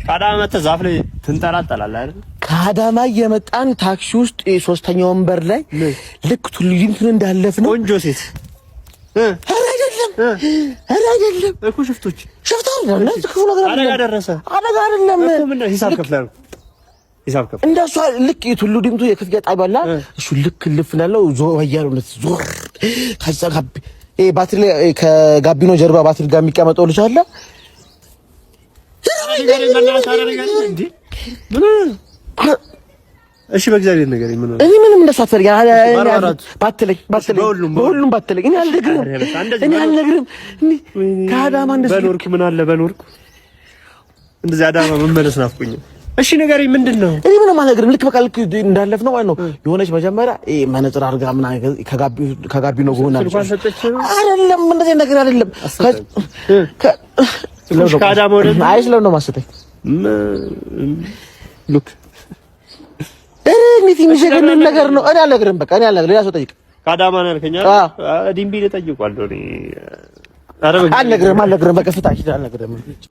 ከአዳማ መተህ ዛፍ ላይ ትንጠላጠላለህ አይደል? ከአዳማ የመጣን ታክሲ ውስጥ ሶስተኛው ወንበር ላይ ልክ ቱሉ ዲምቱን እንዳለፍነው ቆንጆ ሴት አይደለም እኮ ሽፍቶች አይደለም። ክፉ ነገር አደጋ ደረሰ። አደጋ አይደለም እኮ ምን ሂሳብ ከፍለህ እንደሷ ልክ የቱሉ ዲምቱ የክፍያ ጣቢያ እሱ ልክ ልፍናለው ዞያለው ዞር ከዛ ባትሪ ከጋቢኖ ጀርባ ባትሪ ጋር የሚቀመጠው ልጅ አለ። እሺ በእግዚአብሔር ነገር ምን ነው? እኔ ምንም እንደሱ አትፈልግ በሁሉም ባትለኝ እኔ አልነግርም። ከአዳማ እንደዚህ በኖርኩ ምን አለ በኖርኩ እንደዚህ አዳማ መመለስ ናፍቆኛል። እሺ ንገረኝ፣ ምንድነው? እኔ ምንም አልነግርም። ልክ በቃ ልክ እንዳለፍ ነው ማለት ነው። የሆነች መጀመሪያ መነጽር አድርጋ ምናምን ከጋቢ ነው ጎና አይደለም፣ እንደዚህ ነገር አይደለም። ከአዳማ ወደ አይስለም ነው ማስተኝ ሉክ እንዴት የሚሸገነን ነገር ነው። እኔ አልነግርም። በቃ እኔ አልነግርም። ሌላ ሰው ጠይቅ። ከአዳማ ነው ያልከኝ? ዲምቢ ልጠይቀዋለሁ እኔ። አልነግርም። በቃ ፍታሽ አልነግርም።